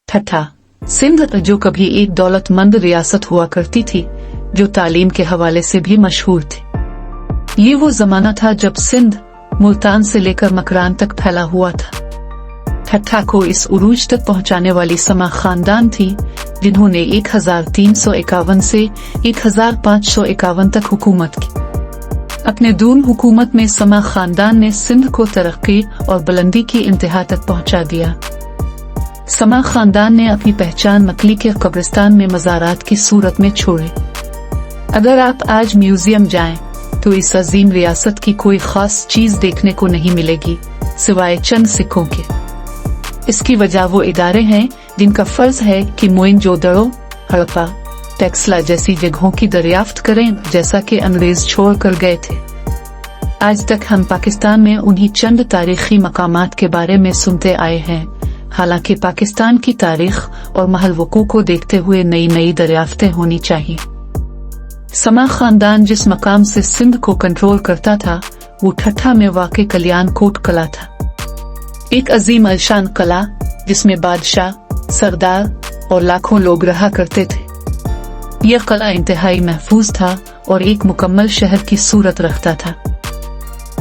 ठट्ठा। सिंध जो कभी एक दौलतमंद रियासत हुआ करती थी, जो तालीम के हवाले से भी मशहूर थी। ये वो जमाना था जब सिंध मुल्तान से लेकर मकरान तक फैला हुआ था। ठट्ठा को इस उरूज तक पहुंचाने वाली समा खानदान थी, जिन्होंने 1351 से 1551 तक हुकूमत की। अपने दून हुकूमत में समा खानदान ने सिंध को तरक्की और बुलंदी की इंतहा तक पहुंचा दिया। समा खानदान ने अपनी पहचान मकली के कब्रिस्तान में मज़ारात की सूरत में छोड़े। अगर आप आज म्यूजियम जाएं, तो इस अजीम रियासत की कोई खास चीज देखने को नहीं मिलेगी, सिवाय चंद सिक्कों के। इसकी वजह वो इदारे हैं जिनका फर्ज है कि मोइनजोदड़ो, हड़प्पा, टेक्सला जैसी जगहों की दरियाफ्त करें, जैसा कि अंग्रेज छोड़ कर गए थे। आज तक हम पाकिस्तान में उन्हीं चंद तारीखी मकामात के बारे में सुनते आए हैं, हालांकि पाकिस्तान की तारीख और महलवकू को देखते हुए नई नई दरियाफ्तें होनी चाहिए। समा खानदान जिस मकाम से सिंध को कंट्रोल करता था, वो ठट्ठा में वाक़े कल्याण कोट कला था। एक अजीम अलशान कला जिसमें बादशाह, सरदार और लाखों लोग रहा करते थे। यह कला इंतहाई महफूज था और एक मुकम्मल शहर की सूरत रखता था।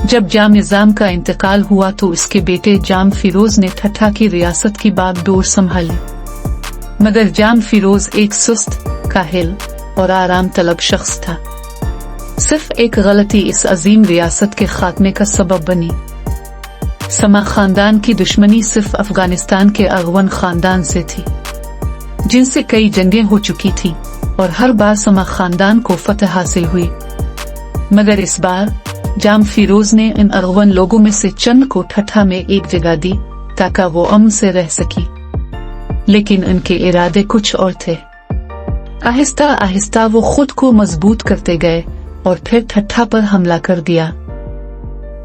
जब जाम निजाम का इंतकाल हुआ तो इसके बेटे जाम फिरोज ने ठट्ठा की रियासत की बागडोर संभाली, मगर जाम फिरोज एक सुस्त, काहिल और आराम तलब शख्स था। सिर्फ एक गलती इस अजीम रियासत के खात्मे का सबब बनी। समा खानदान की दुश्मनी सिर्फ अफगानिस्तान के अगवन खानदान से थी, जिनसे कई जंगें हो चुकी थी और हर बार समा खानदान को फतह हासिल हुई। मगर इस बार जाम फिरोज ने इन अगवन लोगों में से चंद को ठट्ठा में एक जगह दी ताकि वो अमन से रह सकी, लेकिन उनके इरादे कुछ और थे। आहिस्ता आहिस्ता वो खुद को मजबूत करते गए और फिर ठट्ठा पर हमला कर दिया।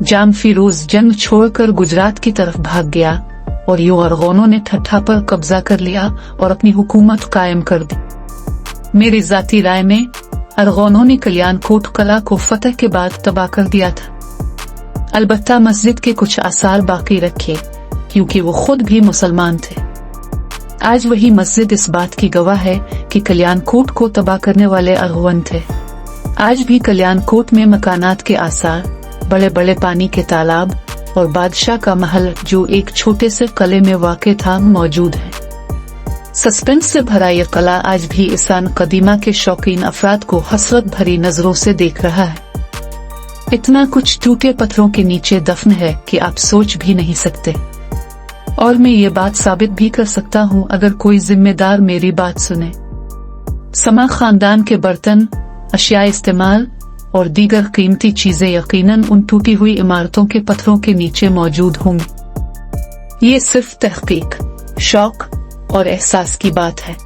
जाम फिरोज जंग छोड़कर गुजरात की तरफ भाग गया और यूं अरगोनों ने ठट्ठा पर कब्जा कर लिया और अपनी हुकूमत कायम कर दी। मेरी जाती राय में अरगोनों ने कल्याण कोट कला को फतह के बाद तबाह कर दिया था। अलबत्ता मस्जिद के कुछ आसार बाकी रखे, क्योंकि वो खुद भी मुसलमान थे। आज वही मस्जिद इस बात की गवाह है कि कल्याण कोट को तबाह करने वाले अरगोन थे। आज भी कल्याण कोट में मकानात के आसार, बड़े बड़े पानी के तालाब और बादशाह का महल, जो एक छोटे से किले में वाक़े था, मौजूद है। सस्पेंस से भरा यह किला आज भी इंसान कदीमा के शौकीन अफराद को हसरत भरी नजरों से देख रहा है। इतना कुछ टूटे पत्थरों के नीचे दफन है कि आप सोच भी नहीं सकते। और मैं ये बात साबित भी कर सकता हूँ अगर कोई जिम्मेदार मेरी बात सुने। समा खानदान के बर्तन, अशिया इस्तेमाल और दीगर कीमती चीजें यकीनन उन टूटी हुई इमारतों के पत्थरों के नीचे मौजूद होंगी। ये सिर्फ तहकीक, शौक और एहसास की बात है।